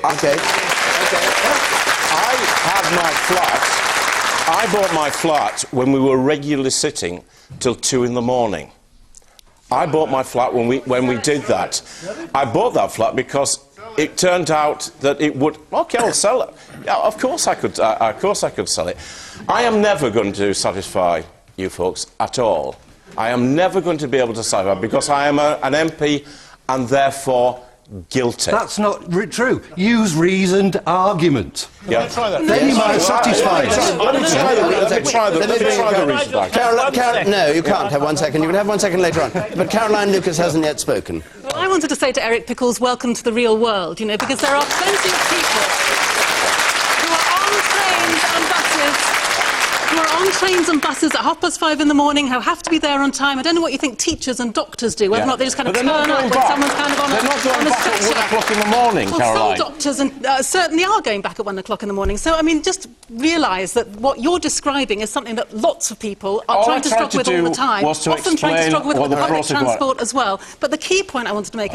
Okay. I bought my flat when we were regularly sitting till 2 in the morning. I bought my flat when we did that. I bought that flat because it turned out that it would... OK, I'll sell it. Yeah, of course I could sell it. I am never going to satisfy you folks at all. I am never going to be able to satisfy because I am an MP and therefore guilty. That's not true. Use reasoned argument. Yeah. Let me try that. Then you might satisfy us. Let me try the reasoned argument. No, you can't have 1 second. You can have 1 second later on. But Caroline Lucas hasn't yet spoken. Well, I wanted to say to Eric Pickles, welcome to the real world, you know, because there are plenty of people who are on trains and buses at 5:30 in the morning, who have to be there on time. I don't know what you think teachers and doctors do, whether or not they just kind of turn up when someone's kind of on a stretcher. They're not going back at 1 o'clock in the morning, Caroline. Some doctors certainly are going back at 1 o'clock in the morning. So, I mean, just realise that what you're describing is something that lots of people are trying to struggle with all the time, often trying to struggle with public transport as well. But the key point I wanted to make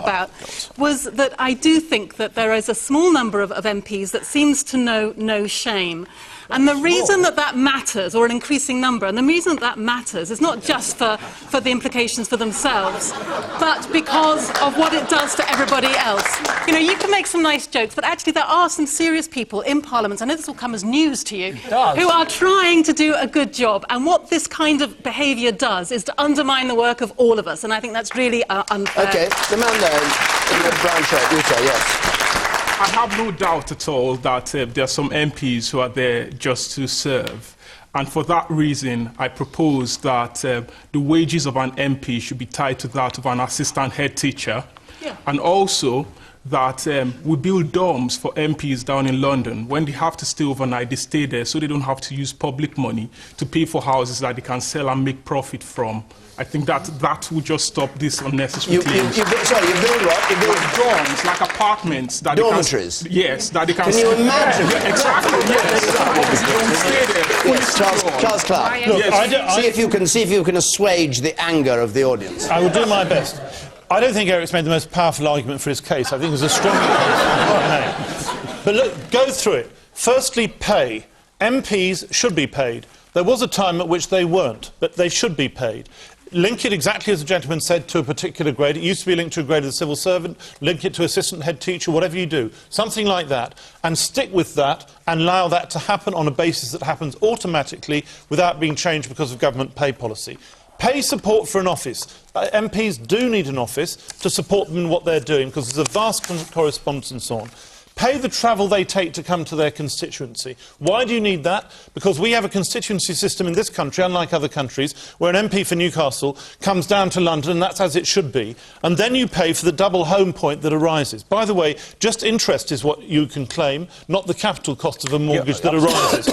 was that I do think that there is a small number of MPs that seems to know no shame. And the reason that matters, or an increasing number, and the reason that matters is not just for the implications for themselves, but because of what it does to everybody else. You know, you can make some nice jokes, but actually there are some serious people in Parliament, I know this will come as news to you, who are trying to do a good job. And what this kind of behaviour does is to undermine the work of all of us, and I think that's really unfair. OK, the man there in the brown shirt, you say, yes. I have no doubt at all that there are some MPs who are there just to serve. And for that reason, I propose that the wages of an MP should be tied to that of an assistant head teacher. Yeah. And also that we build dorms for MPs down in London. When they have to stay overnight, they stay there so they don't have to use public money to pay for houses that they can sell and make profit from. I think that will just stop this unnecessary claims. You build what? You build dorms, like apartments. That dormitories? Yes, that they can... Can you imagine? Yeah, exactly, yes. Charles Clark, look, yes. See if you can assuage the anger of the audience. I will do my best. I don't think Eric's made the most powerful argument for his case. I think there's a strong case. But look, go through it. Firstly, pay. MPs should be paid. There was a time at which they weren't, but they should be paid. Link it exactly as the gentleman said to a particular grade. It used to be linked to a grade of the civil servant. Link it to assistant head teacher, whatever you do. Something like that. And stick with that and allow that to happen on a basis that happens automatically without being changed because of government pay policy. Pay support for an office. MPs do need an office to support them in what they're doing because there's a vast correspondence and so on. Pay the travel they take to come to their constituency. Why do you need that? Because we have a constituency system in this country, unlike other countries, where an MP for Newcastle comes down to London, and that's as it should be, and then you pay for the double home point that arises. By the way, just interest is what you can claim, not the capital cost of a mortgage that arises.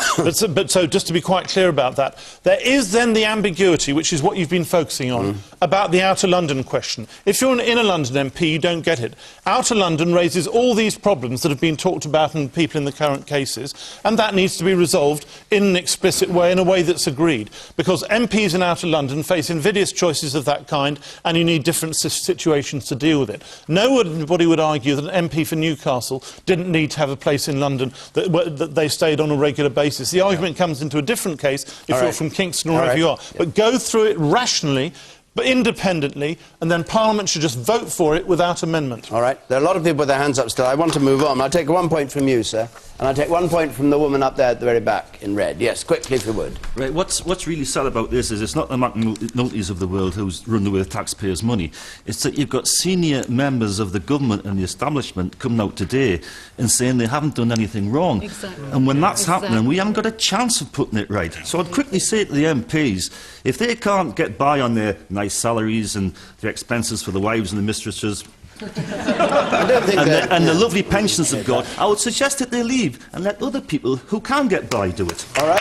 But so, just to be quite clear about that, there is then the ambiguity, which is what you've been focusing on, about the Outer London question. If you're an Inner London MP, you don't get it. Outer London raises all these problems that have been talked about in people in the current cases, and that needs to be resolved in an explicit way, in a way that's agreed, because MPs in Outer London face invidious choices of that kind, and you need different situations to deal with it. Nobody would argue that an MP for Newcastle didn't need to have a place in London that they stayed on a regular basis. The argument comes into a different case if you're from Kingston or wherever you are. But go through it rationally, but independently, and then Parliament should just vote for it without amendment. All right. There are a lot of people with their hands up still. I want to move on. I'll take 1 point from you, sir, and I'll take 1 point from the woman up there at the very back in red. Yes, quickly if you would. Right. What's really sad about this is it's not the McNultys of the world who's run away with taxpayers' money. It's that you've got senior members of the government and the establishment coming out today and saying they haven't done anything wrong. Exactly. And when that's happening, we haven't got a chance of putting it right. So I'd quickly say to the MPs, if they can't get by on their nice salaries and their expenses for the wives and the mistresses and the lovely pensions they've got, I would suggest that they leave and let other people who can get by do it. All right.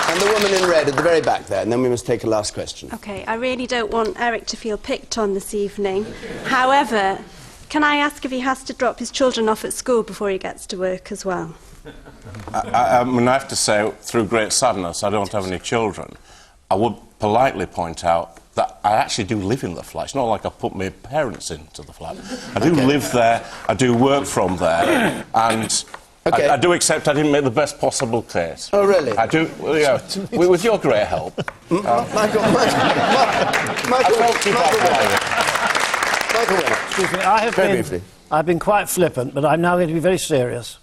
And the woman in red at the very back there, and then we must take a last question. OK, I really don't want Eric to feel picked on this evening. However, can I ask if he has to drop his children off at school before he gets to work as well? I mean, I have to say, through great sadness, I don't have any children. I would politely point out that I actually do live in the flat. It's not like I put my parents into the flat. I do live there, I do work from there, and I do accept I didn't make the best possible case. Oh, really? I do, yeah, with your great help. Michael Winner. Excuse me, Very I've been quite flippant, but I'm now going to be very serious.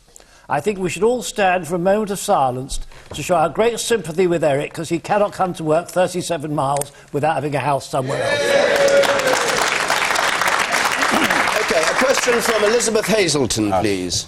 I think we should all stand for a moment of silence to show our great sympathy with Eric, because he cannot come to work 37 miles without having a house somewhere else. OK, a question from Elizabeth Hazelton, please.